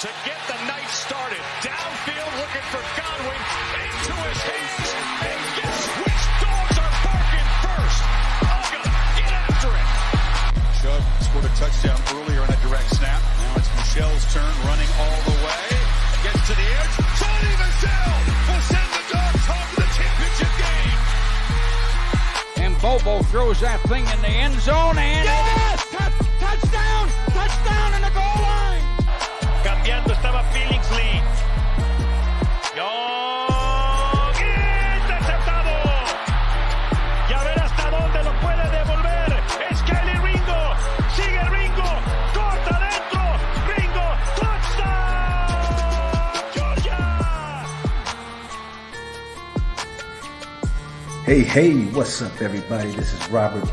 to get the night started. Downfield looking for Godwin. Into his hands. And guess which dogs are barking first? Uga, get after it. Chubb scored a touchdown earlier on a direct snap. Now it's Michelle's turn, running all the way. Gets to the edge. Sonny Michel will send the Dogs home to the championship game. And Bobo throws that thing in the end zone and yes! Touchdown! Touchdown in the goal line! Cambiando estaba Billingsley. Interceptado. Y a ver hasta dónde lo puede devolver. Es Kelly Ringo. Sigue Ringo. Corta adentro. Ringo. Touchdown. Georgia. Hey, what's up, everybody? This is Robert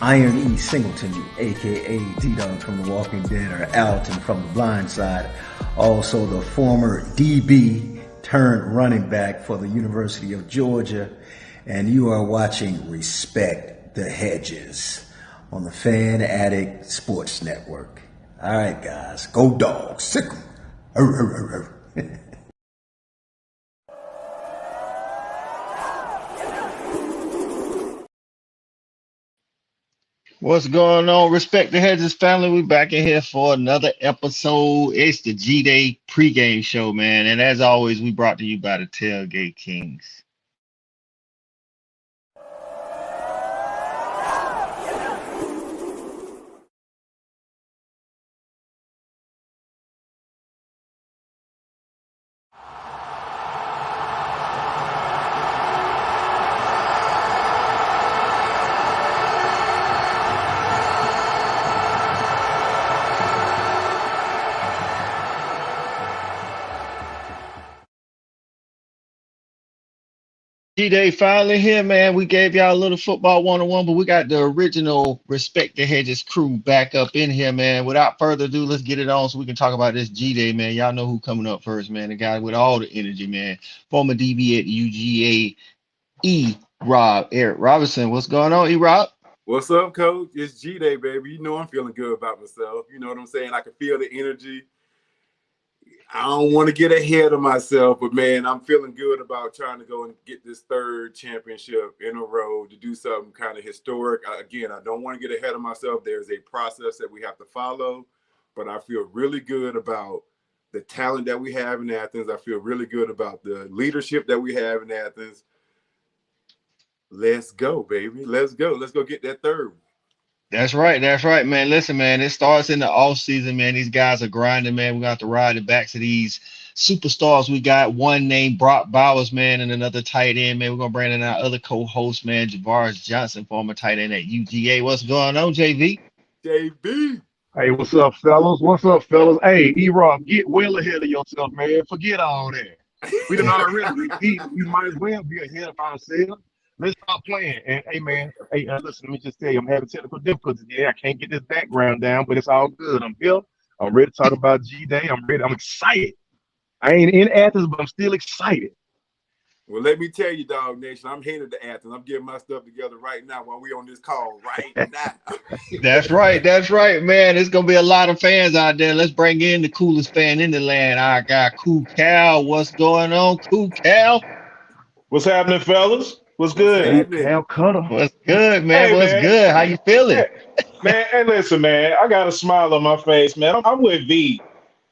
Iron E. Singleton, a.k.a. D-Dog from The Walking Dead, or Alton from The Blind Side. Also the former DB turned running back for the University of Georgia. And you are watching Respect the Hedges on the Fan Addict Sports Network. All right, guys, go Dogs. Sick 'em. What's going on? Respect the Hedges family. We back in here for another episode. It's the G-Day pregame show, man. And as always, we brought to you by the Tailgate Kings. G-Day finally here, man. We gave y'all a little football 101, but we got the original Respect the Hedges crew back up in here, man. Without further ado, let's get it on so we can talk about this G-Day, man. Y'all know who coming up first, man. The guy with all the energy, man. Former DB at UGA Erik Robinson. What's going on, E-Rob? What's up, Coach? It's G-Day, baby. You know I'm feeling good about myself. You know what I'm saying? I can feel the energy. I don't want to get ahead of myself, but, man, I'm feeling good about trying to go and get this third championship in a row to do something kind of historic. Again, I don't want to get ahead of myself. There's a process that we have to follow, but I feel really good about the talent that we have in Athens. I feel really good about the leadership that we have in Athens. Let's go, baby. Let's go. Let's go get that third. That's right, man. Listen, man, it starts in the off season, man. These guys are grinding, man. We're going to have to ride the backs of these superstars. We got one named Brock Bowers, man, and another tight end, man. We're going to bring in our other co-host, man, Jevaris Johnson, former tight end at UGA. What's going on, JV? JV. Hey, what's up, fellas? Hey, E-Rob, get well ahead of yourself, man. Forget all that. We done already repeat. We might as well be ahead of ourselves. Let's stop playing. And, hey, man, listen, let me just tell you, I'm having technical difficulties. Yeah, I can't get this background down, but it's all good. I'm here. I'm ready to talk about G-Day. I'm ready. I'm excited. I ain't in Athens, but I'm still excited. Well, let me tell you, Dog Nation, I'm headed to Athens. I'm getting my stuff together right now while we on this call right now. That's right, man. There's going to be a lot of fans out there. Let's bring in the coolest fan in the land. Our guy, Cool Cal. What's going on, Cool Cal? What's happening, fellas? What's good? Cal Cutter. What's good, man? Hey, What's man. good? How you feeling? Man, hey, listen, man. I got a smile on my face, man. I'm with V.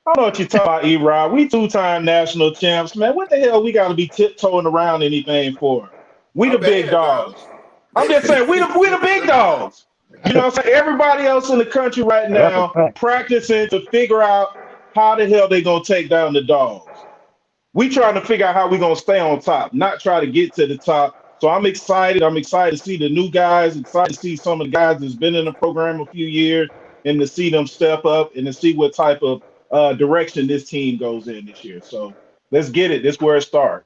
I don't know what you're talking about, E-Rod. We two-time national champs, man. What the hell we got to be tiptoeing around anything for? We the big dogs. I'm just saying, we the big dogs. You know what I'm saying? Everybody else in the country right now practicing to figure out how the hell they going to take down the dogs. We trying to figure out how we going to stay on top, not try to get to the top. So I'm excited. I'm excited to see the new guys, excited to see some of the guys that's been in the program a few years and to see them step up and to see what type of direction this team goes in this year. So let's get it. This is where it starts.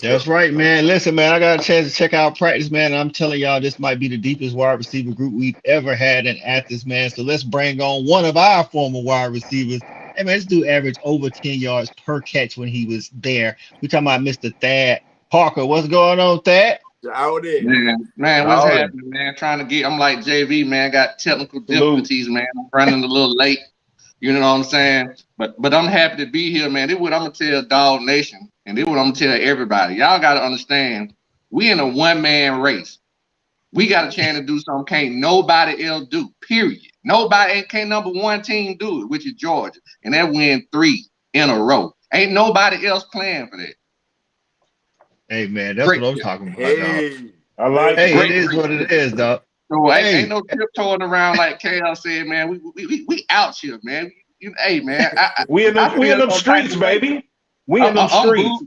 That's right, man. Listen, man, I got a chance to check out practice, man. And I'm telling y'all, this might be the deepest wide receiver group we've ever had in Athens, man. So let's bring on one of our former wide receivers. Hey, man, this dude averaged over 10 yards per catch when he was there. We're talking about Mr. Thad Parker. What's going on, Thad? Out there. Man, what's happening, man? I'm like JV, man. Got technical difficulties, man. I'm running a little late. You know what I'm saying? But I'm happy to be here, man. This is what I'm gonna tell Dog Nation, and this is what I'm gonna tell everybody. Y'all gotta understand, we in a one-man race. We got a chance to do something can't nobody else do. Period. Can't number one team do it, which is Georgia, and that win 3 in a row. Ain't nobody else playing for that. Hey man, that's what I'm talking about, dog. I like Hey, it. it is what it is, dog. So ain't no tiptoeing around like KL said, man. We out here, man. Hey, man. We in them streets, baby. We in them streets.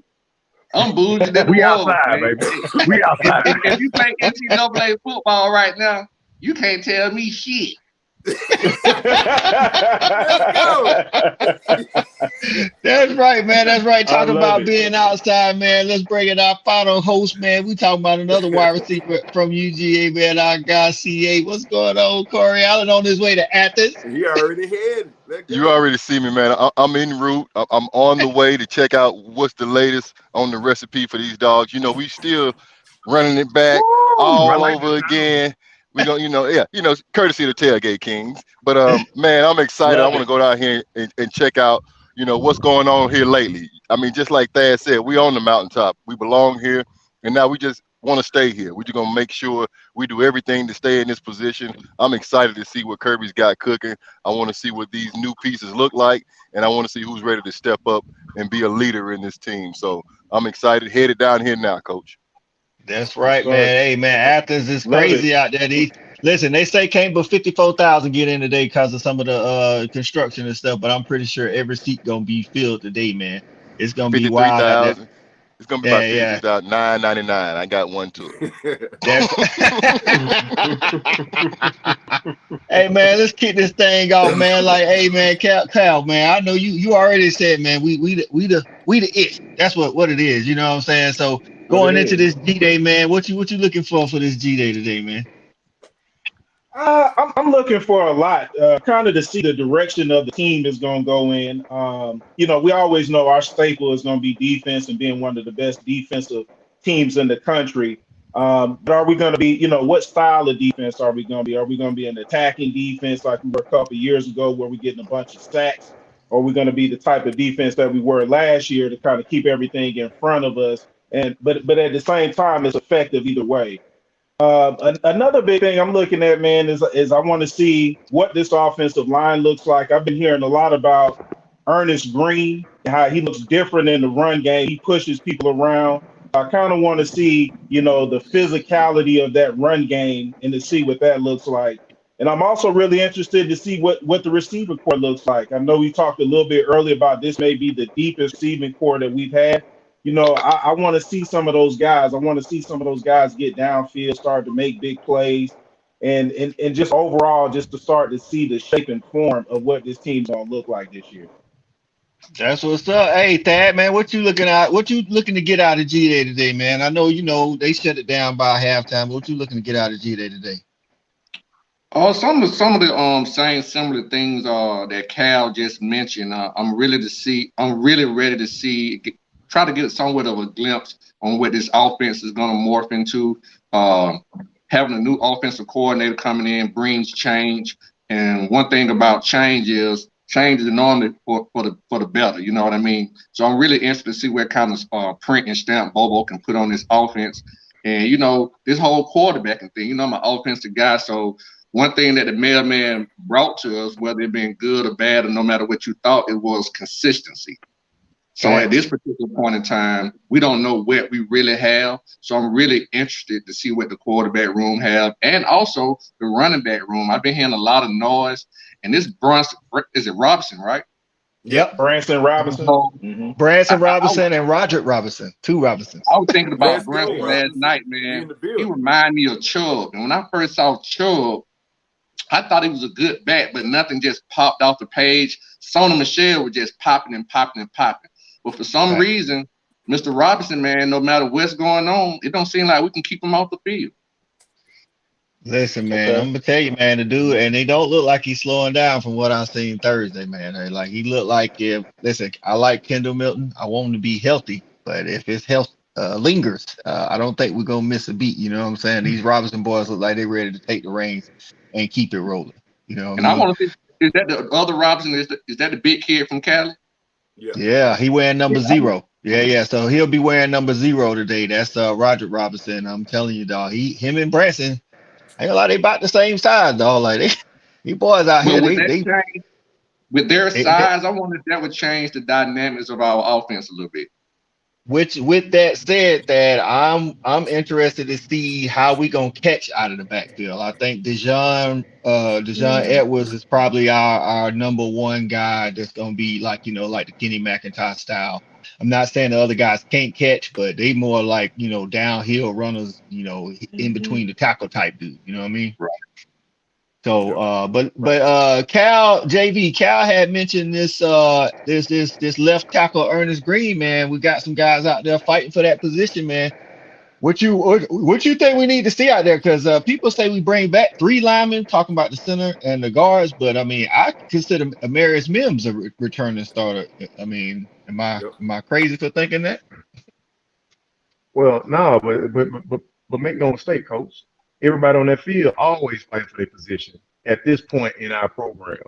I'm bougie. We outside, baby. We outside. If you play NCAA football right now, you can't tell me shit. That's right, man. That's right. Talking about it. being outside, man. Let's bring in our final host, man. We talking about another wide receiver from UGA, man. Our guy CA. What's going on, Corey Allen on his way to Athens? He already had it. You already see me, man. I'm en route. I'm on the way to check out what's the latest on the recipe for these dogs. You know, we still running it back all over again. We gonna, courtesy of the Tailgate Kings. But man, I'm excited. I want to go down here and check out, what's going on here lately. I mean, just like Thad said, we on the mountaintop. We belong here, and now we just want to stay here. We're just gonna make sure we do everything to stay in this position. I'm excited to see what Kirby's got cooking. I want to see what these new pieces look like, and I want to see who's ready to step up and be a leader in this team. So I'm excited. Headed down here now, Coach. That's right, man. Hey, man, Athens is crazy out there. Listen, they say can't but 54,000 get in today because of some of the construction and stuff, but I'm pretty sure every seat going to be filled today, man. It's going to be wild out there. It's going to be about $9.99. I got one too. Hey, man, let's kick this thing off, man. Like, hey, man, Cal, man, I know you already said, man, we the ish. That's what it is. You know what I'm saying? So going into this G-Day, man, what you looking for this G-Day today, man? I'm looking for a lot, kind of to see the direction of the team is going to go in. We always know our staple is going to be defense and being one of the best defensive teams in the country. But are we going to be, what style of defense are we going to be? Are we going to be an attacking defense like we were a couple of years ago where we're getting a bunch of sacks? Or are we going to be the type of defense that we were last year to kind of keep everything in front of us? But at the same time, it's effective either way. Another big thing I'm looking at, man, is I want to see what this offensive line looks like. I've been hearing a lot about Ernest Green, how he looks different in the run game. He pushes people around. I kind of want to see, the physicality of that run game and to see what that looks like. And I'm also really interested to see what the receiver core looks like. I know we talked a little bit earlier about this may be the deepest receiving core that we've had. I want to see some of those guys. I want to see some of those guys get downfield, start to make big plays, and just overall, just to start to see the shape and form of what this team's going to look like this year. That's what's up. Hey, Thad, man, what you looking at? What you looking to get out of G-Day today, man? I know, they shut it down by halftime. What you looking to get out of G-Day today? Some of the same similar things that Cal just mentioned. I'm really ready to see. Try to get somewhat of a glimpse on what this offense is going to morph into. Having a new offensive coordinator coming in brings change. And one thing about change is normally for the better. You know what I mean? So I'm really interested to see what kind of print and stamp Bobo can put on this offense. And, this whole quarterbacking thing, I'm an offensive guy. So one thing that the mailman brought to us, whether it been good or bad, or no matter what you thought, it was consistency. So at this particular point in time, we don't know what we really have. So I'm really interested to see what the quarterback room have and also the running back room. I've been hearing a lot of noise. And this Brunson, is it Robinson, right? Yep. Branson Robinson. Branson Robinson and Roderick Robinson. 2 Robinsons. I was thinking about Brunson last night, man. He reminded me of Chubb. And when I first saw Chubb, I thought he was a good back, but nothing just popped off the page. Sony Michel was just popping and popping and popping. But for some reason, Mr. Robinson, man, no matter what's going on, it don't seem like we can keep him off the field. Listen, man, I'm gonna tell you, man, the dude, and they don't look like he's slowing down from what I seen Thursday, man. Like he looked like listen, I like Kendall Milton. I want him to be healthy, but if his health lingers, I don't think we're gonna miss a beat. You know what I'm saying? These Robinson boys look like they're ready to take the reins and keep it rolling. You know, and I want to see Is that the other Robinson? Is that the big kid from Cali? Yeah, he wearing number 0. Yeah. So he'll be wearing number 0 today. That's Roger Robinson. I'm telling you, dog. Him and Branson, ain't gonna lie, they about the same size, dog. Like these boys out here, with their size, I wonder if that would change the dynamics of our offense a little bit. With that said, that I'm interested to see how we gonna catch out of the backfield. I think Dejon Edwards is probably our number 1 guy that's gonna be like the Kenny McIntosh style. I'm not saying the other guys can't catch, but they more like downhill runners, in between the tackle type dude. You know what I mean? Right. So, but Cal had mentioned this left tackle Ernest Green, man. We got some guys out there fighting for that position, man. What you think we need to see out there? Because people say we bring back 3 linemen, talking about the center and the guards, but I mean, I consider Amarius Mims a returning starter. I mean, am I crazy for thinking that? Well, no, but make no mistake, Coach. Everybody on that field always fighting for their position at this point in our program.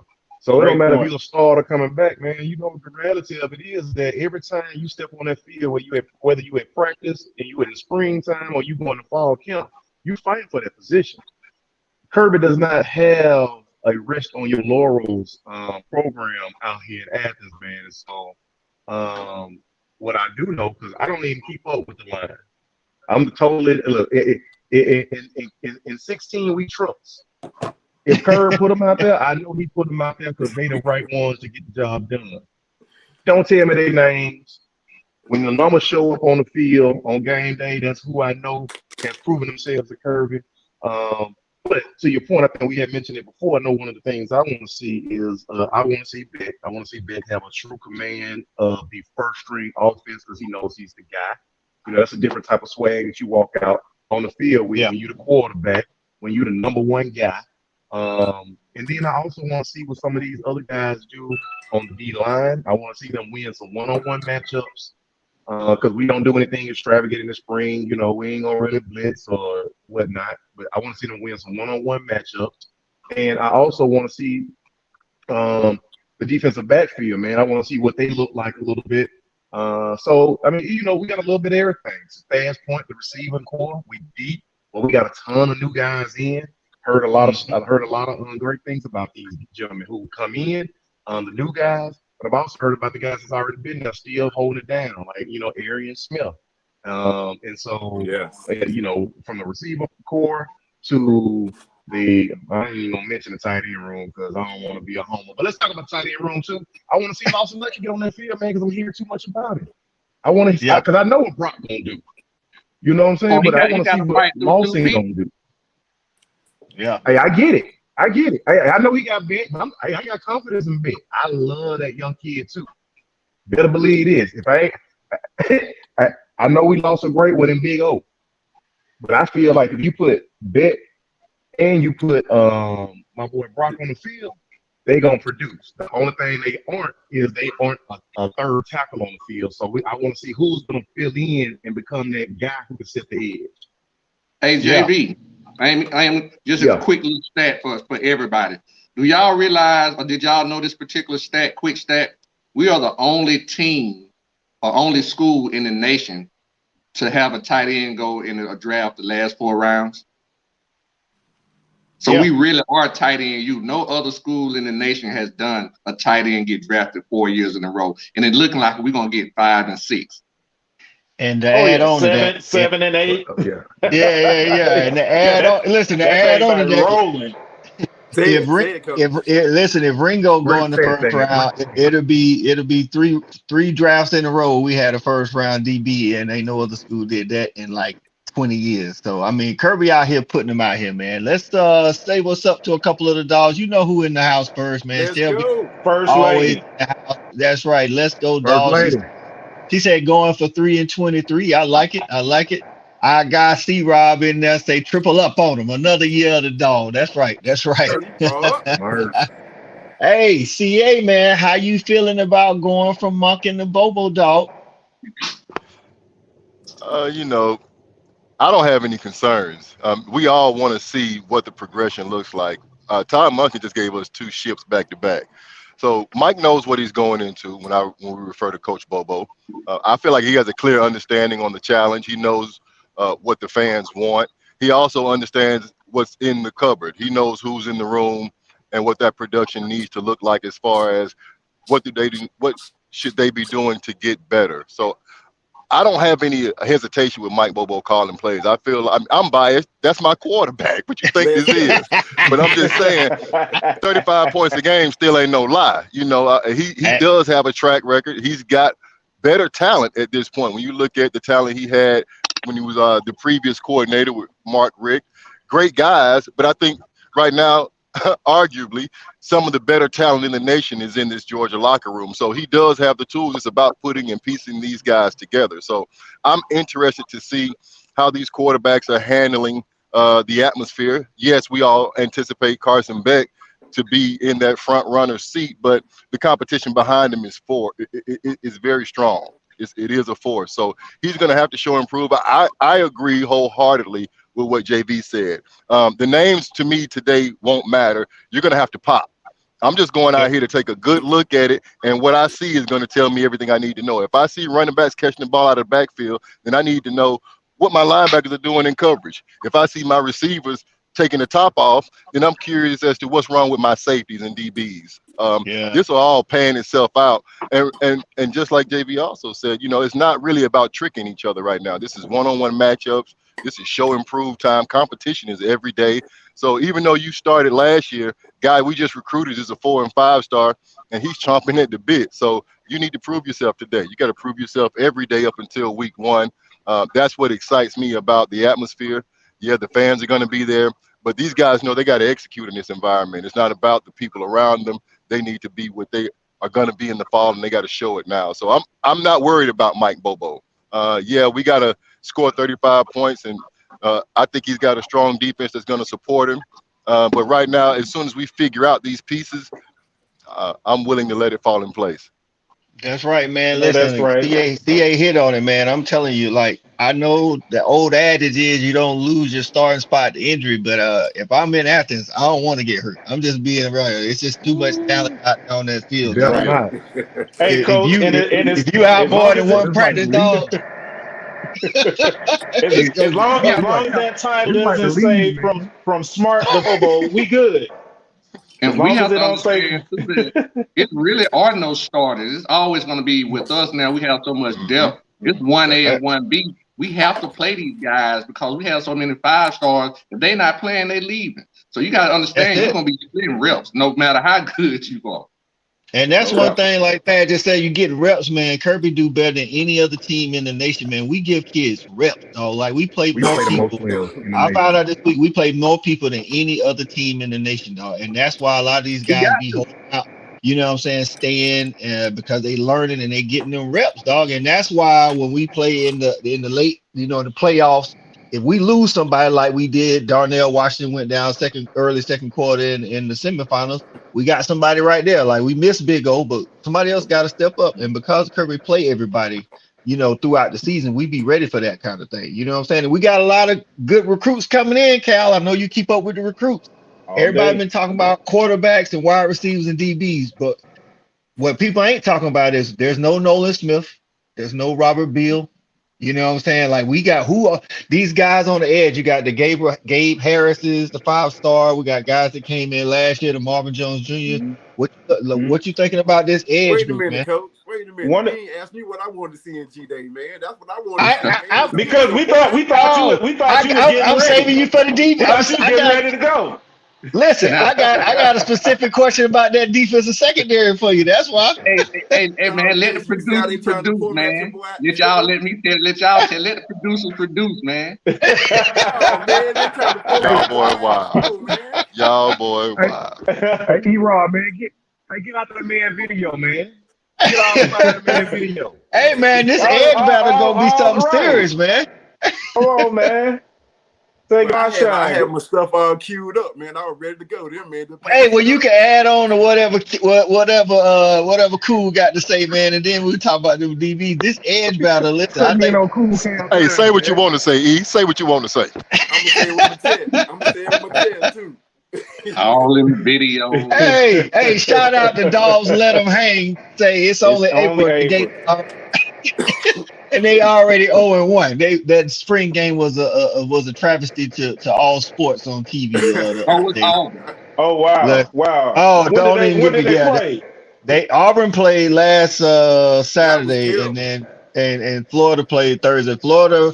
So it don't matter if you're a starter coming back, man. The reality of it is that every time you step on that field, whether you at practice and you in the springtime or you going to fall camp, you fighting for that position. Kirby does not have a rest on your laurels program out here in Athens, man. So what I do know, because I don't even keep up with the line. I'm totally look. In 16 we trust. If Kerr put them out there, I know he put them out there because they the right ones to get the job done. Don't tell me their names. When the numbers show up on the field on game day, that's who I know has proven themselves to Kirby. But to your point, I think we had mentioned it before. I know one of the things I want to see is I want to see Beck. I want to see Beck have a true command of the first string offense because he knows he's the guy. That's a different type of swag that you walk out on the field with when you're the quarterback, when you're the number 1 guy. And then I also want to see what some of these other guys do on the D line. I want to see them win some one-on-one matchups because we don't do anything extravagant in the spring. We ain't gonna really blitz or whatnot. But I want to see them win some one-on-one matchups. And I also want to see the defensive backfield, man. I want to see what they look like a little bit. So I mean, we got a little bit of everything. Fast point, the receiving core, we deep, but we got a ton of new guys in. I've heard a lot of great things about these gentlemen who come in, the new guys. But I've also heard about the guys that's already been there, still holding it down, like Arian Smith. And so, from the receiver core to I ain't even gonna mention the tight end room because I don't want to be a homer. But let's talk about tight end room too. I want to see Lawson Lucky get on that field, man, because I'm hearing too much about it. I want to, because I know what Brock gonna do. You know what I'm saying? But I want to see what Lawson gonna do. Yeah. Hey, I get it. I know he got bent. I got confidence in Ben. I love that young kid too. Better believe this. If I know we lost a great one in Big O, but I feel like if you put Bet and you put my boy Brock on the field, they gonna produce. The only thing they aren't a third tackle on the field. So I want to see who's gonna fill in and become that guy who can set the edge. Hey JB, I am just a quick little stat for everybody. Do y'all realize, or did y'all know this particular stat? Quick stat: we are the only team or only school in the nation to have a tight end go in a draft the last 4 rounds. So we really are tight end. No other school in the nation has done a tight end get drafted 4 years in a row, and it's looking like we're gonna get 5 and 6. And to add on to that, 7 and 8. Yeah. And to add on, listen, to add on to that, rolling. If Ringo go in the first round, it'll be three drafts in a row. We had a first round DB, and ain't no other school did that in like 20 years. So I mean, Kirby out here putting them out here, man. Let's say what's up to a couple of the dogs. You know who in the house first, man. Let's go. First lady. That's right. Let's go, dogs. She said going for 3 and 23. I like it. I got C-Rob in there, say triple up on him. Another year of the dog. That's right. Hey, CA, man, how you feeling about going from Monken to Bobo, dog? I don't have any concerns. We all want to see what the progression looks like Todd Monken just gave us 2 ships back to back. So Mike knows what he's going into when we refer to Coach Bobo. I feel like he has a clear understanding on the challenge. He knows what the fans want. He also understands what's in the cupboard. He knows who's in the room and what that production needs to look like as far as what should they be doing to get better. So I don't have any hesitation with Mike Bobo calling plays. I feel I'm biased. That's my quarterback. What you think this is? But I'm just saying, 35 points a game still ain't no lie. You know, he does have a track record. He's got better talent at this point. When you look at the talent he had when he was the previous coordinator with Mark Richt, great guys. But I think right now, arguably, some of the better talent in the nation is in this Georgia locker room. So he does have the tools. It's about putting and piecing these guys together. So I'm interested to see how these quarterbacks are handling the atmosphere. Yes, we all anticipate Carson Beck to be in that front runner seat, but the competition behind him is very strong. It is a force. So he's going to have to show improvement. I agree wholeheartedly with what JV said. The names to me today won't matter. You're going to have to pop. I'm just going out here to take a good look at it, and what I see is going to tell me everything I need to know. If I see running backs catching the ball out of the backfield, then I need to know what my linebackers are doing in coverage. If I see my receivers taking the top off, then I'm curious as to what's wrong with my safeties and DBs. This will all pan itself out. And just like JV also said, you know, it's not really about tricking each other right now. This is one-on-one matchups. This is show improve time. Competition is every day. So even though you started last year, guy we just recruited is a 4- and 5-star, and he's chomping at the bit. So you need to prove yourself today. You got to prove yourself every day up until week 1. That's what excites me about the atmosphere. Yeah, the fans are going to be there, but these guys know they got to execute in this environment. It's not about the people around them. They need to be what they are going to be in the fall, and they got to show it now. So I'm not worried about Mike Bobo. Yeah, we got to score 35 points, and I think he's got a strong defense that's going to support him. But right now, as soon as we figure out these pieces, I'm willing to let it fall in place. That's right, man. Listen, that's right. CA hit on it, man. I'm telling you, like, I know the old adage is you don't lose your starting spot to injury, but if I'm in Athens, I don't want to get hurt. I'm just being real. It's just too much talent out on that field. Hey, Coach, if you out more than one practice, dog. as long as that time doesn't say from smart to Bobo, we good. And we have to understand it really are no starters. It's always going to be with us now. We have so much depth. It's 1A and 1B. We have to play these guys because we have so many 5-stars. If they're not playing, they're leaving. So you got to understand you're going to be splitting reps no matter how good you are. And that's one thing, like Pat just said, you get reps, man. Kirby do better than any other team in the nation, man. We give kids reps, though. Like, we play more people. I found out this week we played more people than any other team in the nation, dog. And that's why a lot of these guys be holding out, you know what I'm saying, staying because they learning and they getting them reps, dog. And that's why when we play in the late, you know, the playoffs, if we lose somebody like we did, Darnell Washington went down early second quarter in the semifinals. We got somebody right there. Like, we missed Big O, but somebody else got to step up. And because Kirby play everybody, you know, throughout the season, we be ready for that kind of thing. You know what I'm saying? And we got a lot of good recruits coming in, Cal. I know you keep up with the recruits. Everybody been talking about quarterbacks and wide receivers and DBs, but what people ain't talking about is there's no Nolan Smith, there's no Robert Beal. You know what I'm saying? Like, we got who are these guys on the edge? You got the Gabe Harris's, the 5-star. We got guys that came in last year, the Marvin Jones Jr. What you thinking about this edge? Wait a group, minute, man? Coach. Wait a minute. You ain't asked me what I wanted to see in G-Day, man. That's what I wanted to see. Because we thought you were getting ready. I'm saving you for the defense. You getting ready to go. Listen, I got a specific question about that defensive secondary for you. That's why. Hey, man, let the producers produce, man. Let y'all let the producers produce, man. Y'all boy wild. Y'all boy wild. Hey, E-Rob, man, get out the man video, man. Get out the man video. Hey, man, this edge battle gonna be something serious, man. Come on, man. I had my stuff all queued up, man. I was ready to go there, man. Hey, well, you can add on to whatever Cool got to say, man, and then we'll talk about them DB. This edge battle, listen. I think, hey, say what you want to say, E. Say what you want to say. I'm gonna say it with my chest. I'm gonna say it with my chest too. All in video. Hey, shout out to Dogs Let Them Hang. Say it's It's only only April. April. And they already 0-1. That spring game was a travesty to all sports on TV. The Oh, other it's day. Auburn. Oh wow, wow. Oh, don't even When get did me. they Yeah, play? Auburn played last Saturday, terrible. and then and Florida played Thursday. Florida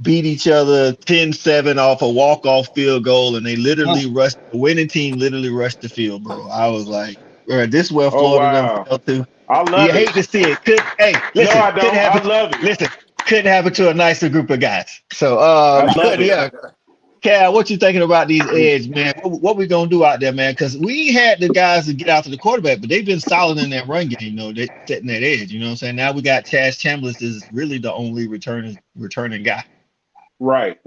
beat each other 10-7 off a walk-off field goal, and they literally rushed the winning team. Literally rushed the field, bro. I was like, bro, this is where Oh Florida done wow. fell to. I You love hate it. to see it. No, I don't. I love it. Listen, couldn't happen to a nicer group of guys. So, I love it. yeah. Cal, what you thinking about these edge, man? What we gonna do out there, man? Because we had the guys to get out to the quarterback, but they've been solid in that run game, though. They setting that edge, you know what I'm saying? Now we got Chaz Chambliss is really the only returning guy. Right.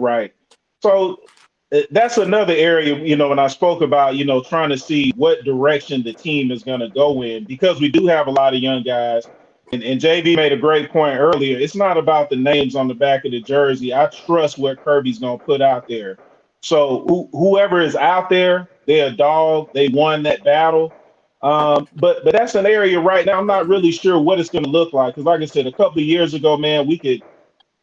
So that's another area, when I spoke about, trying to see what direction the team is going to go in, because we do have a lot of young guys. And JV made a great point earlier. It's not about the names on the back of the jersey. I trust what Kirby's going to put out there. So whoever is out there, they're a dog. They won that battle. But that's an area right now I'm not really sure what it's going to look like. Because like I said, a couple of years ago, man, we could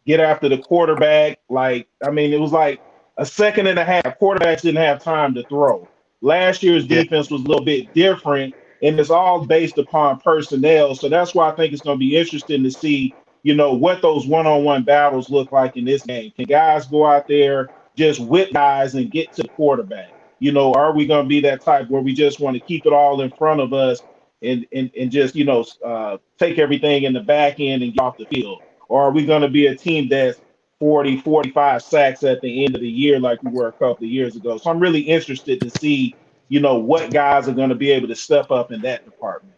get after the quarterback. It was like a second and a half. Quarterbacks didn't have time to throw. Last year's defense was a little bit different, and it's all based upon personnel. So that's why I think it's going to be interesting to see, what those one-on-one battles look like in this game. Can guys go out there, just whip guys and get to the quarterback? Are we going to be that type where we just want to keep it all in front of us and just, take everything in the back end and get off the field? Or are we going to be a team that's 40, 45 sacks at the end of the year like we were a couple of years ago? So I'm really interested to see, what guys are going to be able to step up in that department.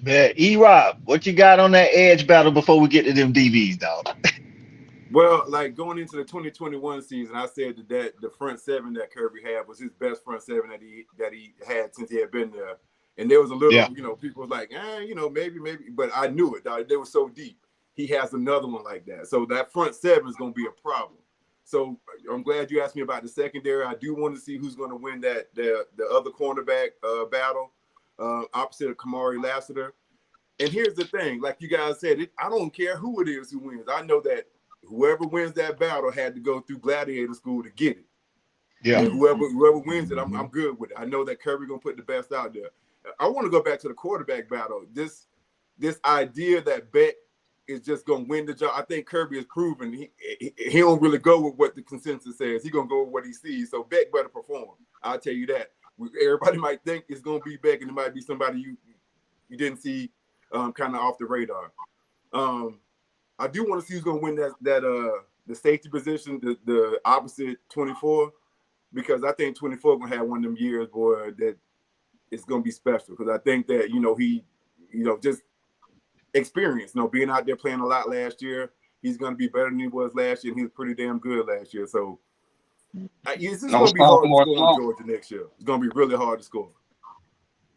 Man, E-Rob, what you got on that edge battle before we get to them DBs, dog? Well, like going into the 2021 season, I said that the front seven that Kirby had was his best front seven that he had since he had been there. And there was a little, people was like, maybe, but I knew it. They were so deep. He has another one like that. So that front seven is going to be a problem. So I'm glad you asked me about the secondary. I do want to see who's going to win the other cornerback battle opposite of Kamari Lassiter. And here's the thing, like you guys said, I don't care who it is who wins. I know that whoever wins that battle had to go through gladiator school to get it. Yeah. And whoever wins it, I'm good with it. I know that Kirby going to put the best out there. I want to go back to the quarterback battle. This idea that Beck is just going to win the job. I think Kirby has proven he don't really go with what the consensus says. He's going to go with what he sees. So Beck better perform. I'll tell you that. Everybody might think it's going to be Beck, and it might be somebody you didn't see kind of off the radar. I do want to see who's going to win that the safety position, the opposite 24, because I think 24 going to have one of them years, boy, that it's going to be special. Because I think that, he just experience, being out there playing a lot last year, he's going to be better than he was last year, and he was pretty damn good last year. So it's just going to be hard to score in Georgia next year. It's going to be really hard to score.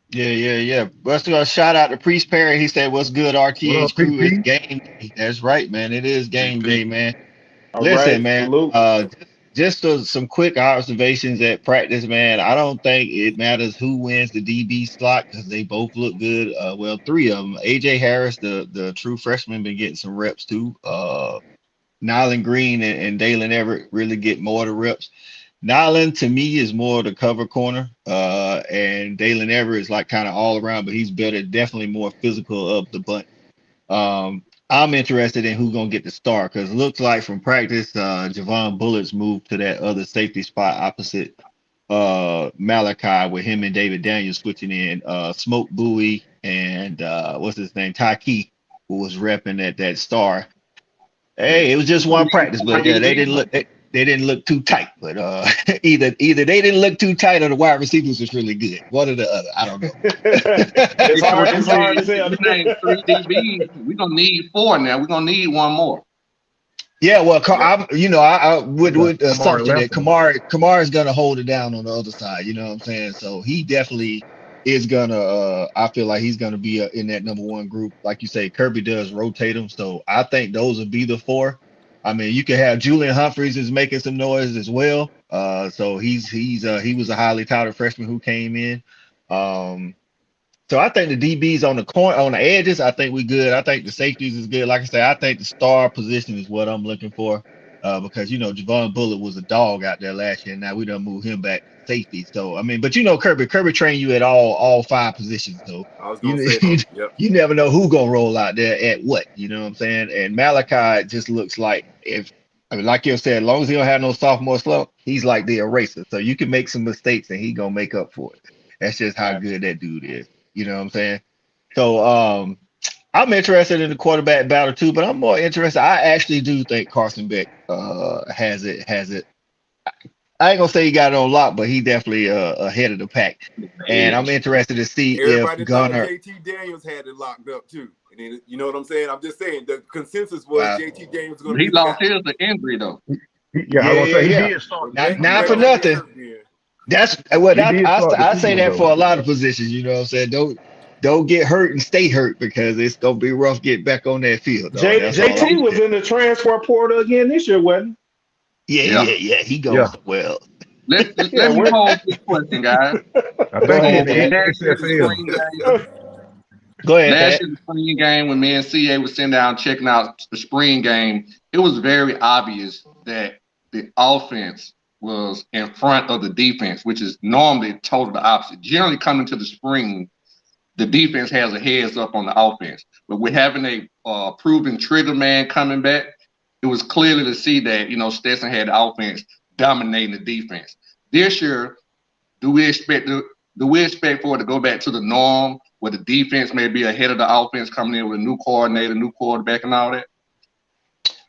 Yeah. Let's go shout out to Priest Perry. He said, "What's good, RTH crew? It's game day." That's right, man. It is game day, man. Listen, man. Just some quick observations at practice, man. I don't think it matters who wins the DB slot because they both look good. Well, three of them. AJ Harris, the true freshman, been getting some reps too. Nyland Green and Dalen Everett really get more of the reps. Nyland, to me, is more the cover corner, and Dalen Everett is like kind of all around, but he's better, definitely more physical up the butt. I'm interested in who's going to get the start because it looks like from practice, Javon Bullett's moved to that other safety spot opposite Malachi with him and David Daniels switching in. Smoke Bowie and what's his name? Ty Key, who was repping at that star. Hey, it was just one practice, but yeah, they didn't look too tight. But either they didn't look too tight or the wide receivers was really good. One or the other. I don't know. It's hard to tell. Three DBs. We're gonna need 4 now. We're gonna need one more. Yeah, well, I would assumption that Kamar is gonna hold it down on the other side. You know what I'm saying? So he definitely is gonna. I feel like he's gonna be in that number one group. Like you say, Kirby does rotate them, so I think those will be the 4. I mean, you can have Julian Humphreys is making some noise as well. So he was a highly touted freshman who came in. So I think the DBs on the edges, I think we good. I think the safeties is good. Like I said, I think the star position is what I'm looking for. Because Javon Bullitt was a dog out there last year. Now we done move him back to safety. So I mean, but Kirby trained you at all 5 positions. So I was gonna say that. Yep. You never know who gonna roll out there at what. You know what I'm saying? And Malachi just looks like like you said, as long as he don't have no sophomore slump, he's like the eraser. So you can make some mistakes and he gonna make up for it. That's just how good that dude is. You know what I'm saying? So I'm interested in the quarterback battle too, but I'm more interested. I actually do think Carson Beck has it. I ain't gonna say he got it on lock, but he definitely ahead of the pack. And I'm interested to see Everybody if Gunner. thought JT Daniels had it locked up too. And then, you know what I'm saying? I'm just saying the consensus was JT Daniels was going to be. He lost his to injury though. Yeah, I was gonna say he did start. Not for nothing. That's what I say that for a lot of positions. You know what I'm saying? Don't get hurt and stay hurt because it's gonna be rough getting back on that field. JT was in the transfer portal again this year, wasn't he? Yeah. He goes well. Let's hold this question, guys. Go ahead. Last year's spring game, when me and CA was sitting down checking out the spring game, it was very obvious that the offense was in front of the defense, which is normally totally the opposite. Generally, coming to the spring, the defense has a heads up on the offense. But we're having a proven trigger man coming back. It was clearly to see that, Stetson had the offense dominating the defense. This year, do we expect for it to go back to the norm where the defense may be ahead of the offense coming in with a new coordinator, new quarterback, and all that?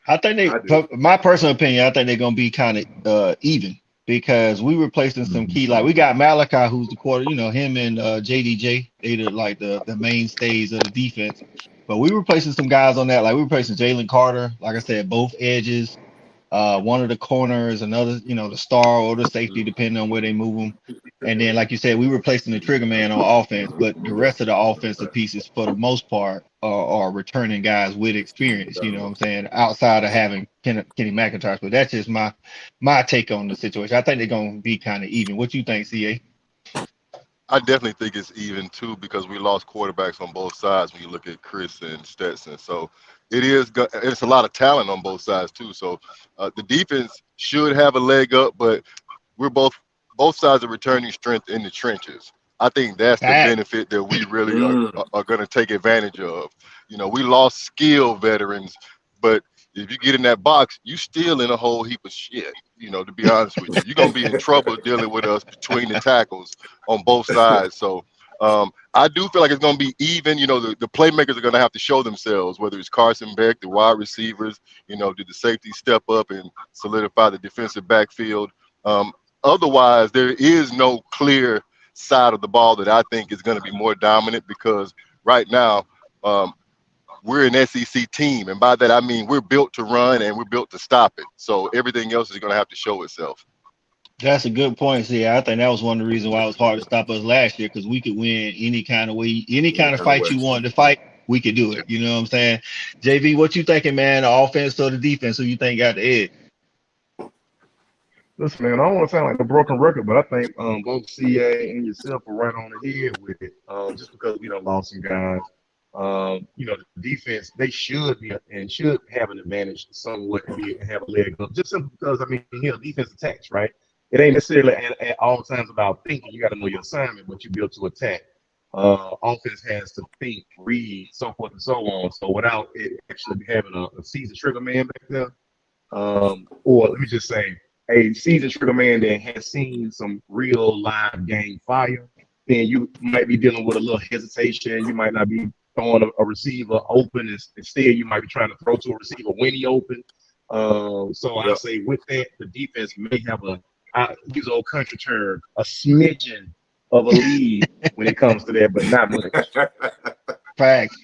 I think my personal opinion, I think they're gonna be kind of even because we replacing some key, like we got Malachi, who's the quarter, him and JDJ, they're like the mainstays of the defense. But we replacing some guys on that, like we replacing Jalen Carter, like I said, both edges, one of the corners, another, the star or the safety, depending on where they move them. And then, like you said, we replacing the trigger man on offense, but the rest of the offensive pieces, for the most part, are returning guys with experience. You know what I'm saying? Outside of having Kenny McIntosh, but that's just my take on the situation. I think they're gonna be kind of even. What you think, CA? I definitely think it's even too because we lost quarterbacks on both sides when you look at Chris and Stetson. So it's a lot of talent on both sides too. So the defense should have a leg up, but we're both sides are returning strength in the trenches. I think that's the benefit that we really are going to take advantage of. We lost skilled veterans, but if you get in that box, you still in a whole heap of shit. To be honest with you, you're going to be in trouble dealing with us between the tackles on both sides. So I do feel like it's going to be even. The playmakers are going to have to show themselves, whether it's Carson Beck, the wide receivers, did the safety step up and solidify the defensive backfield. Otherwise, there is no clear side of the ball that I think is going to be more dominant because right now we're an SEC team. And by that, I mean we're built to run and we're built to stop it. So everything else is going to have to show itself. That's a good point. See, I think that was one of the reasons why it was hard to stop us last year because we could win any kind of way, any kind of fight you wanted to fight, we could do it. You know what I'm saying? JV, what you thinking, man? The offense or the defense? Who you think got the edge? Listen, man, I don't want to sound like a broken record, but I think both CA and yourself are right on the head with it. Just because we done lost some guys. The defense, they should be and should have an advantage somewhat and have a leg up. Just simply because, defense attacks, right? It ain't necessarily at all times about thinking. You got to know your assignment, but you build to attack. Offense has to think, read, so forth and so on. So without it actually having a seasoned trigger man back there, or let me just say, a seasoned trigger man that has seen some real live game fire, then you might be dealing with a little hesitation. You might not be throwing a receiver open. Instead, you might be trying to throw to a receiver when he open. I say with that, the defense may have I use old country term, a smidgen of a lead when it comes to that, but not much. Facts.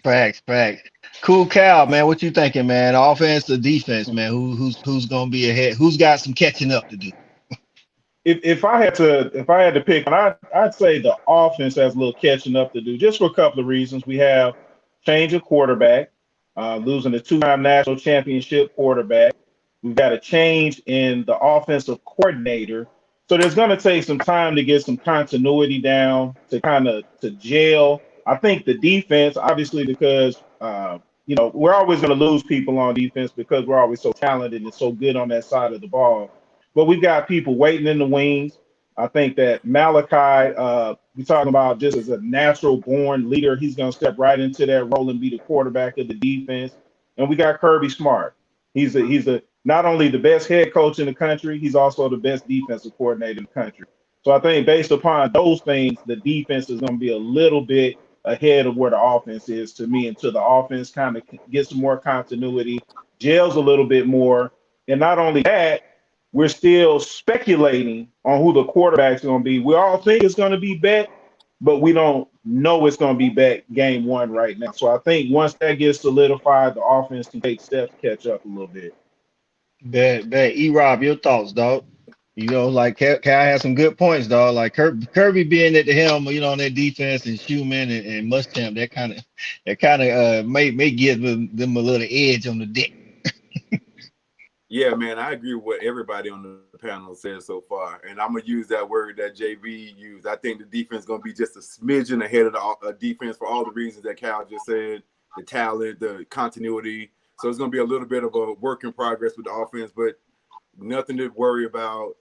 Cool Cal, man. What you thinking, man? Offense or defense, man? Who's gonna be ahead? Who's got some catching up to do? If I had to pick, I'd say the offense has a little catching up to do, just for a couple of reasons. We have change of quarterback, losing a 2-time national championship quarterback. We've got a change in the offensive coordinator. So there's going to take some time to get some continuity down to kind of to gel. I think the defense, obviously, because we're always going to lose people on defense because we're always so talented and so good on that side of the ball. But we've got people waiting in the wings. I think that Malachi, we're talking about just as a natural born leader, he's going to step right into that role and be the quarterback of the defense. And we got Kirby Smart. He's not only the best head coach in the country, he's also the best defensive coordinator in the country. So I think based upon those things, the defense is going to be a little bit ahead of where the offense is to me, until the offense kind of gets some more continuity, gels a little bit more. And not only that, we're still speculating on who the quarterback's going to be. We all think it's going to be Beck, but we don't know it's going to be Beck game one right now. So I think once that gets solidified, the offense can take steps to catch up a little bit. Bet. E-Rob, your thoughts, dog? Like Cal has some good points, dog. Like Kirby being at the helm, on that defense, and Schumann and Muschamp, that kind of may give them a little edge on the deck. Yeah, man, I agree with what everybody on the panel said so far. And I'm going to use that word that JV used. I think the defense is going to be just a smidgen ahead of the defense for all the reasons that Cal just said, the talent, the continuity. So it's going to be a little bit of a work in progress with the offense, but nothing to worry about.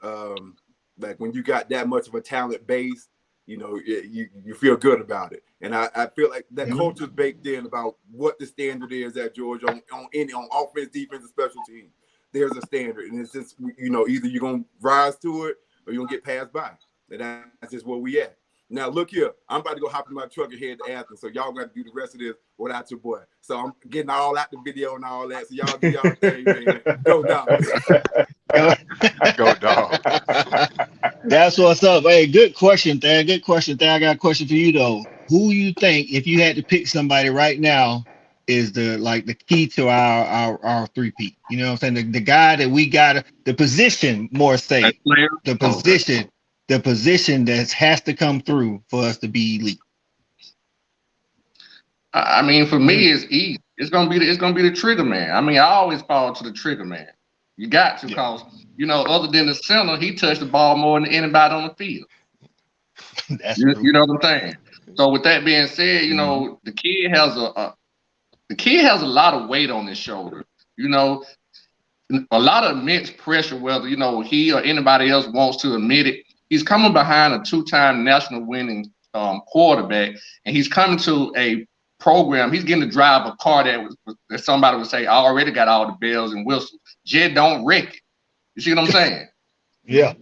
Like when you got that much of a talent base, you feel good about it. And I feel like that culture's baked in about what the standard is at Georgia on offense, defense, and special teams. There's a standard, and it's just, either you're going to rise to it or you're going to get passed by. And that's just where we at. Now, look here. I'm about to go hop in my truck and head to Athens, so y'all got to do the rest of this without your boy. So I'm getting all out the video and all that, so y'all do y'all thing, man. Go Dogs. Go Dogs. That's what's up. Hey, good question, Thad. Good question, Thad. I got a question for you, though. Who you think, if you had to pick somebody right now, is the key to our three-peat? You know what I'm saying? The guy that we got, the position, more say, the position that has to come through for us to be elite. I mean, for me, it's easy. It's gonna be the trigger man. I mean, I always fall to the trigger man. You got to, because other than the center, he touched the ball more than anybody on the field. You know what I'm saying? So with that being said, the kid has a lot of weight on his shoulder. A lot of immense pressure, whether he or anybody else wants to admit it. He's coming behind a two-time national winning quarterback, and he's coming to a program. He's getting to drive a car that somebody would say, I already got all the bells and whistles. Jed don't wreck it. You see what I'm saying? Yeah.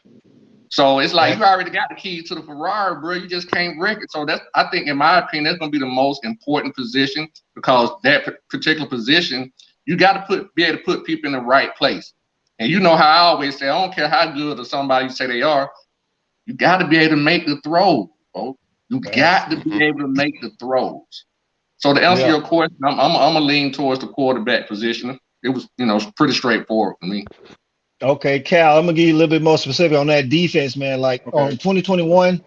So it's like you already got the key to the Ferrari, bro. You just can't wreck it. So I think, in my opinion, that's going to be the most important position, because that particular position, you got to be able to put people in the right place. And you know how I always say, I don't care how good or somebody you say they are, you got to be able to make the throws, bro. You got to be able to make the throws. So to answer your question, I'm going to lean towards the quarterback position. It was, pretty straightforward for me. Okay, Cal, I'm gonna give you a little bit more specific on that defense, man. Like on 2021,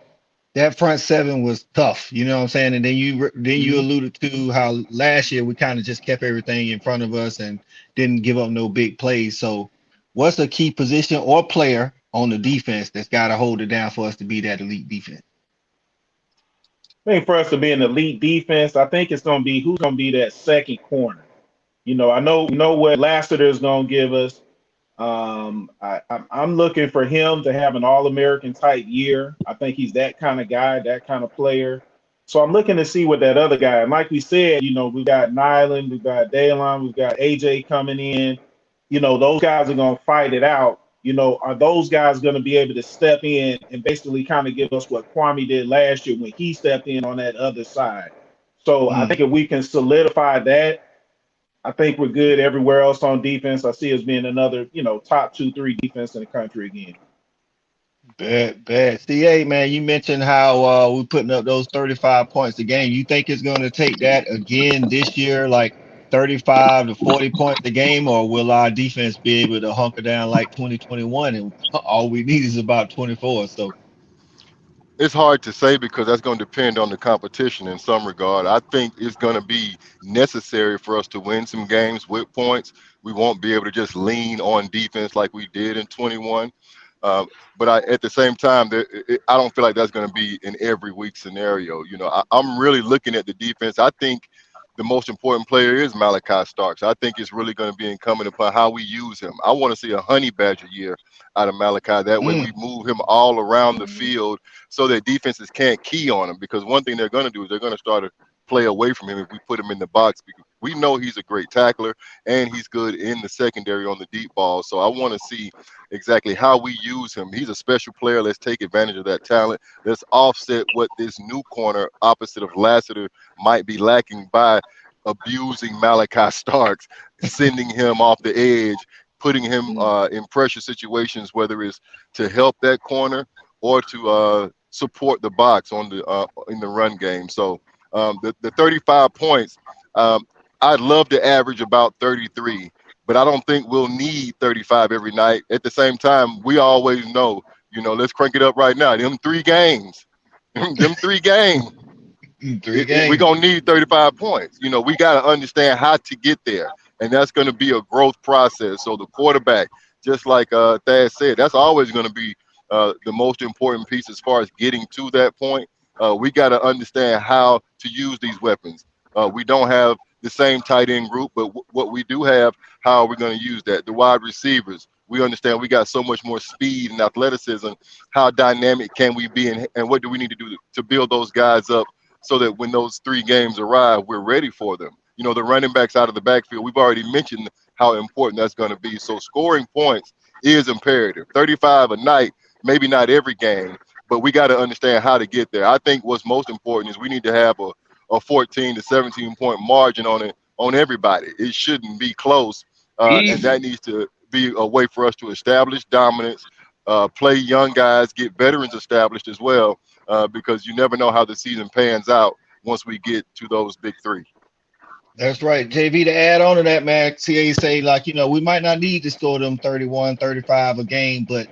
that front seven was tough. You know what I'm saying? And then you alluded to how last year we kind of just kept everything in front of us and didn't give up no big plays. So what's the key position or player on the defense that's got to hold it down for us to be that elite defense? I think for us to be an elite defense, I think it's going to be who's going to be that second corner. I know what Lassiter is going to give us. I'm looking for him to have an All-American type year. I think he's that kind of guy, that kind of player. So I'm looking to see what that other guy, and like we said, we've got Nyland, we've got Daylon, we've got AJ coming in. Those guys are going to fight it out. Are those guys going to be able to step in and basically kind of give us what Kwame did last year when he stepped in on that other side? So I think if we can solidify that, I think we're good everywhere else on defense. I see us being another, top 2-3 defense in the country again. Bad. CA, man, you mentioned how we're putting up those 35 points a game. You think it's going to take that again this year, like 35 to 40 points a game, or will our defense be able to hunker down like 2021 and all we need is about 24? So It's hard to say because that's going to depend on the competition in some regard. I think it's going to be necessary for us to win some games with points. We won't be able to just lean on defense like we did in 21. But at the same time, I don't feel like that's going to be an every week scenario. You know, I'm really looking at the defense. I think the most important player is Malachi Starks. I think it's really going to be incumbent upon how we use him. I want to see a honey badger year out of Malachi. That way we move him all around the field so that defenses can't key on him. Because one thing they're going to do is they're going to start to play away from him if we put him in the box. Because we know he's a great tackler and he's good in the secondary on the deep ball. So I want to see exactly how we use him. He's a special player. Let's take advantage of that talent. Let's offset what this new corner opposite of Lassiter might be lacking by abusing Malachi Starks, sending him off the edge, putting him in pressure situations, whether it's to help that corner or to support the box on the in the run game. So the 35 points, I'd love to average about 33, but I don't think we'll need 35 every night. At the same time, we always know, you know, let's crank it up right now. Them 3 games, them 3 games. We're going to need 35 points. You know, we got to understand how to get there, and that's going to be a growth process. So the quarterback, just like Thad said, that's always going to be the most important piece as far as getting to that point. We got to understand how to use these weapons. We don't have the same tight end group, but what we do have, how are we going to use that? The wide receivers, we understand we got so much more speed and athleticism. How dynamic can we be, and what do we need to do to build those guys up so that when those 3 games arrive, we're ready for them? You know, the running backs out of the backfield, we've already mentioned how important that's going to be. So scoring points is imperative. 35 a night, maybe not every game, but we got to understand how to get there. I think what's most important is we need to have a 14 to 17 point margin on everybody. It shouldn't be close, and that needs to be a way for us to establish dominance, play young guys, get veterans established as well, because you never know how the season pans out once we get to those big 3. That's right. JV, to add on to that, man, CA say, like, you know, we might not need to score them 31, 35 a game, but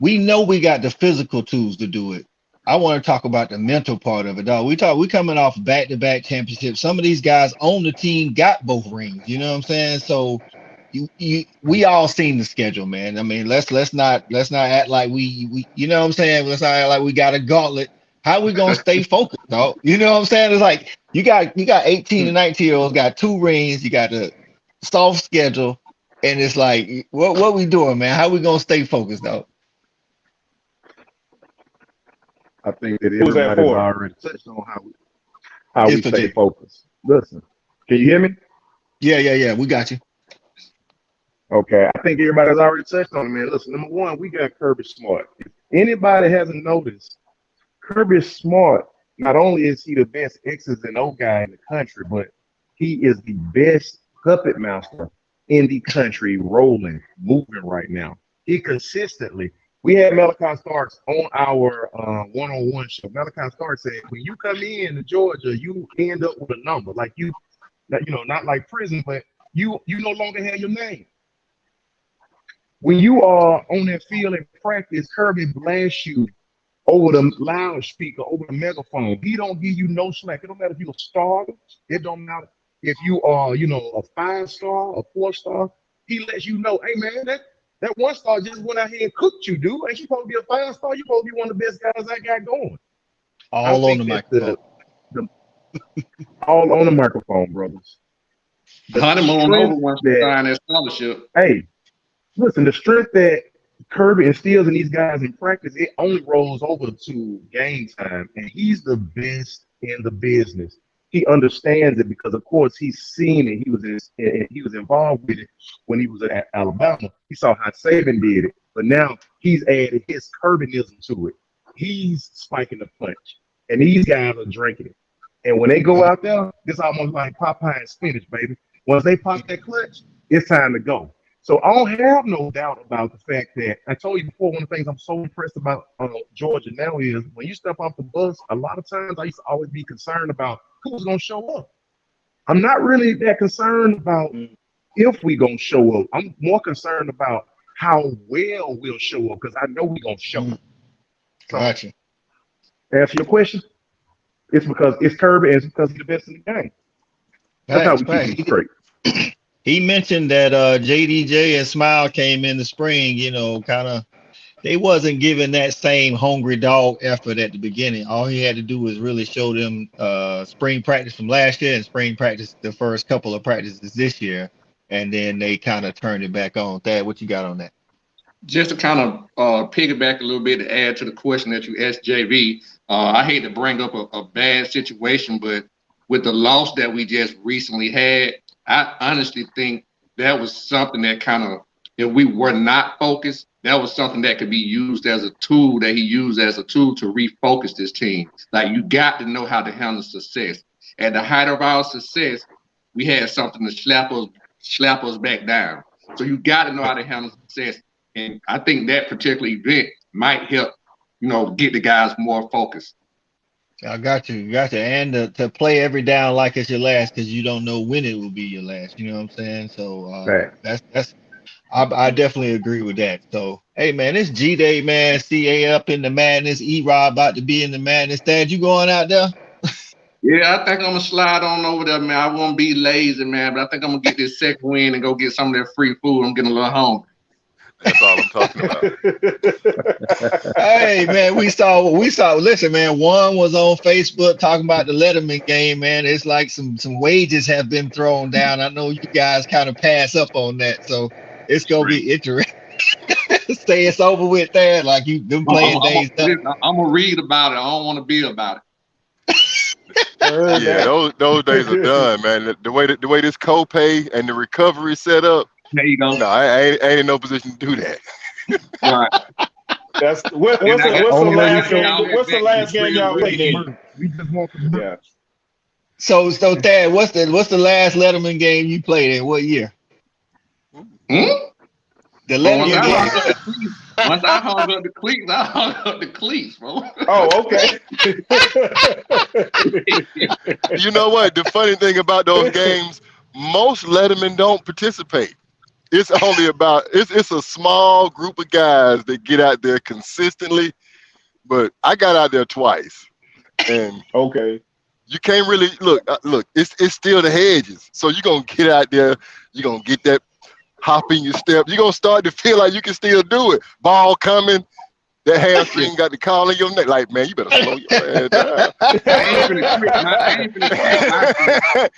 we know we got the physical tools to do it. I want to talk about the mental part of it, dog. We coming off back-to-back championships. Some of these guys on the team got both rings. You know what I'm saying? So we all seen the schedule, man. I mean, let's not act like we you know what I'm saying? Let's not act like we got a gauntlet. How we gonna stay focused, dog? You know what I'm saying? It's like you got 18 and 19-year-olds got 2 rings. You got the soft schedule, and it's like, what we doing, man? How we gonna stay focused, dog? I think that everybody's already touched on how we stay focused. Listen, can you hear me? Yeah. We got you. Okay, I think everybody's already touched on it, man. Listen, number one, we got Kirby Smart. If anybody hasn't noticed, Kirby Smart, not only is he the best X's and O guy in the country, but he is the best puppet master in the country, moving right now. He consistently. We had Malachi Starks on our one-on-one show. Malachi Starks said, when you come in to Georgia, you end up with a number. Like not like prison, but you no longer have your name. When you are on that field in practice, Kirby blasts you over the loudspeaker, over the megaphone. He don't give you no slack. It don't matter if you're a starter. It don't matter if you are, a 5-star, a 4-star. He lets you know, hey, man, that 1-star just went out here and cooked you, dude. Ain't you supposed to be a 5-star? You supposed to be one of the best guys I got going. All on the microphone. All on the microphone, brothers. Honeymoon over once you sign that scholarship. Hey, listen, the strength that Kirby instills in these guys in practice, it only rolls over to game time. And he's the best in the business. He understands it because, of course, he's seen it. He was involved with it when he was at Alabama. He saw how Saban did it, but now he's added his Kirbyism to it. He's spiking the punch, and these guys are drinking it. And when they go out there, it's almost like Popeye and spinach, baby. Once they pop that clutch, it's time to go. So I don't have no doubt about the fact that I told you before, one of the things I'm so impressed about Georgia now is when you step off the bus, a lot of times I used to always be concerned about who's going to show up. I'm not really that concerned about if we're going to show up. I'm more concerned about how well we'll show up because I know we're going to show up. Gotcha. Answer your question. It's because it's Kirby and it's because he's the best in the game. That's how we keep it straight. He mentioned that JDJ and Smile came in the spring, kind of they wasn't giving that same hungry dog effort at the beginning. All he had to do was really show them spring practice from last year and spring practice the first couple of practices this year, and then they kind of turned it back on. Thad, what you got on that? Just to kind of piggyback a little bit to add to the question that you asked JV, I hate to bring up a bad situation, but with the loss that we just recently had, I honestly think that was something that kind of, if we were not focused, that was something that could be used as a tool that he used as a tool to refocus this team. Like, you got to know how to handle success. At the height of our success, we had something to slap us back down. So you got to know how to handle success. And I think that particular event might help, get the guys more focused. I got you. And to play every down like it's your last, because you don't know when it will be your last. You know what I'm saying? So I definitely agree with that. So, hey, man, it's G-Day, man. CA up in the madness. E-Rob about to be in the madness. Dad, you going out there? Yeah, I think I'm going to slide on over there, man. I won't be lazy, man, but I think I'm going to get this second win and go get some of that free food. I'm getting a little hungry. That's all I'm talking about. Hey, man, we saw. Listen, man, one was on Facebook talking about the Letterman game, man. It's like some wages have been thrown down. I know you guys kind of pass up on that, so it's gonna be interesting. Say it's over with there, like you been playing days. I'm gonna read about it. I don't want to be about it. Yeah, those days are done, man. The way this co-pay and the recovery set up. There you go. No, I ain't in no position to do that. Right. What's the last game y'all played in? We just want to. Yeah. So Thad, what's the last Letterman game you played in? What year? The Letterman game. Once I hung up the cleats, I hung up the cleats, bro. Oh, okay. You know what? The funny thing about those games, most Lettermen don't participate. It's only it's a small group of guys that get out there consistently, but I got out there twice, and okay, you can't really look. It's still the hedges, so you're gonna get out there, you're gonna get that hop in your step, you're gonna start to feel like you can still do it. Ball coming, that hamstring got the call in your neck. Like, man, you better slow your ass down. I ain't finna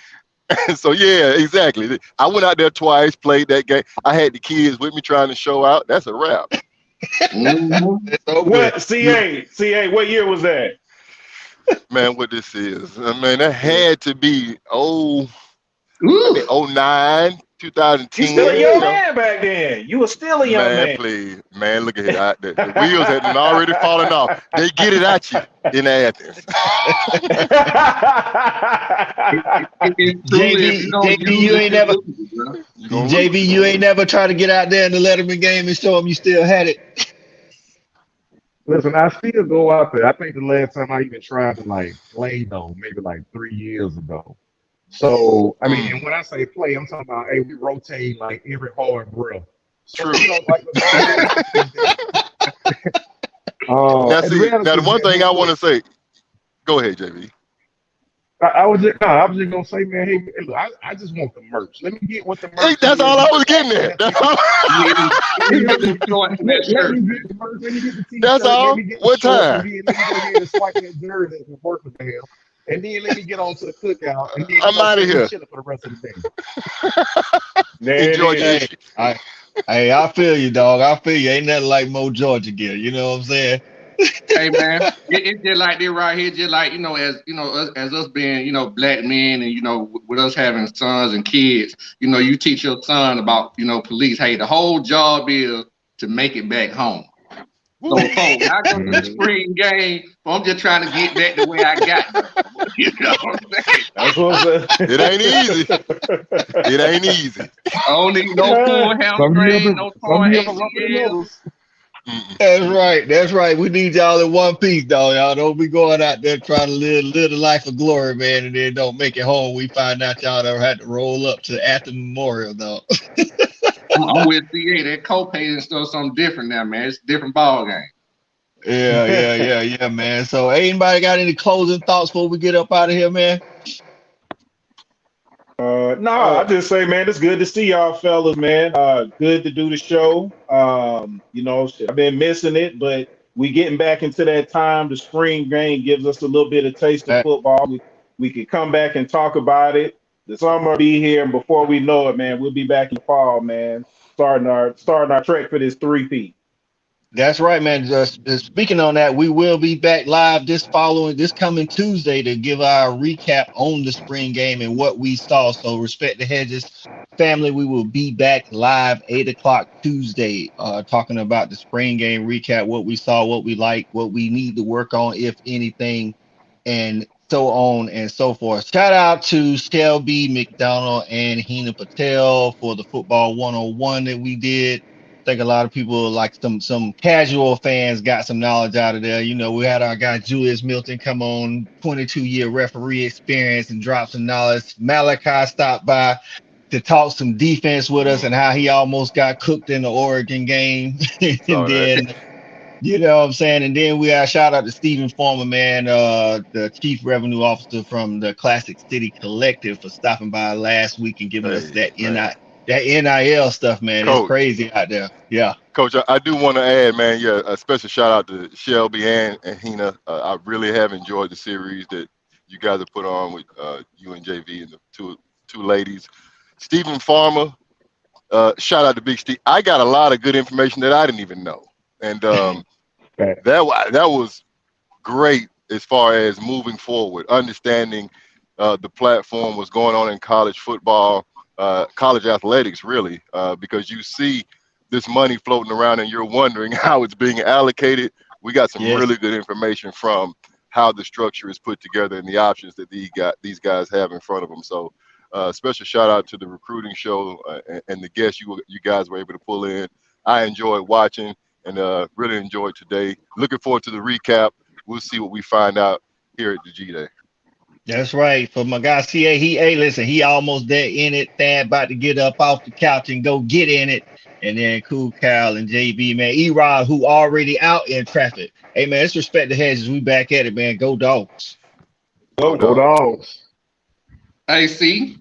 So yeah, exactly. I went out there twice, played that game. I had the kids with me trying to show out. That's a wrap. What CA? What year was that? Man, what this is? Man, that had to be 09, 2010. You still a young man back then. You were still a young man. Please, man, look at here. The wheels had already fallen off. They get it at you in Athens. JB, you ain't never. JB, you ain't never tried to get out there in the Letterman game and show them you still had it. Listen, I still go out there. I think the last time I even tried to play though, maybe 3 years ago. So I mean, and when I say play, I'm talking about we rotate every hard breath. True. Now, the one thing I want to say. Go ahead, JB. I was just gonna say, man, hey, look, I just want the merch. Let me get what the merch. Hey, that's all I was getting at. That's all. What time? Let me go ahead and swipe that jersey and work with them. And then let me get on to the cookout. And then I'm out of here for the rest of the day. Enjoy it. Hey, I feel you, dog. I feel you. Ain't nothing like Mo Georgia gear. You know what I'm saying? Hey, man, it's just like this right here. Just like as us being black men, and with us having sons and kids, you teach your son about police. Hey, the whole job is to make it back home. So, I go to the spring game. I'm just trying to get back the way I got. You know what I'm saying? That's what I'm saying. It ain't easy. It ain't easy. I don't need no poor hamstring, no torn ACLs. That's right. We need y'all in one piece, dog. Y'all don't be going out there trying to live the life of glory, man, and then don't make it home. We find out y'all ever had to roll up to Athens Memorial, dog. I'm with CA. That co-pay and stuff something different now, man. It's a different ball game. Yeah, man. So anybody got any closing thoughts before we get up out of here, man? No, I just say, man, it's good to see y'all fellas, man. Good to do the show. I've been missing it, but we getting back into that time. The spring game gives us a little bit of taste of football. We can come back and talk about it. The summer will be here, and before we know it, man, we'll be back in the fall, man. Starting our trek for this 3-peat. That's right, man. Just speaking on that, we will be back live this coming Tuesday to give our recap on the spring game and what we saw. So Respect the Hedges family, we will be back live 8 o'clock Tuesday, talking about the spring game recap, what we saw, what we like, what we need to work on, if anything, and so on and so forth. Shout out to Shelby McDonald and Hina Patel for the football 101 that we did. I think a lot of people, like some casual fans, got some knowledge out of there. You know, we had our guy Julius Milton come on, 22-year referee experience, and drop some knowledge. Malachi stopped by to talk some defense with us and how he almost got cooked in the Oregon game. And then, you know what I'm saying? And then we shout out to Stephen Former, man, the Chief Revenue Officer from the Classic City Collective, for stopping by last week and giving us that NIL stuff, man. Coach, it's crazy out there. Yeah. Coach, I do want to add, man, a special shout out to Shelby and Hina. I really have enjoyed the series that you guys have put on with you and JV and the two ladies. Stephen Farmer, shout out to Big Steve. I got a lot of good information that I didn't even know. And that was great as far as moving forward, understanding the platform, what's going on in college football, college athletics, really, because you see this money floating around and you're wondering how it's being allocated. We got some really good information from how the structure is put together and the options that these guys have in front of them. So special shout out to the recruiting show and the guests you guys were able to pull in. I enjoyed watching and really enjoyed today. Looking forward to the recap. We'll see what we find out here at the G-Day. That's right. For my guy CA, listen, he almost there in it. Thad about to get up off the couch and go get in it. And then Cool Cal and JB, man. E-Rod, who already out in traffic. Hey, man, let's Respect the Hedges. We back at it, man. Go Dogs. Go Dogs. Hey, see,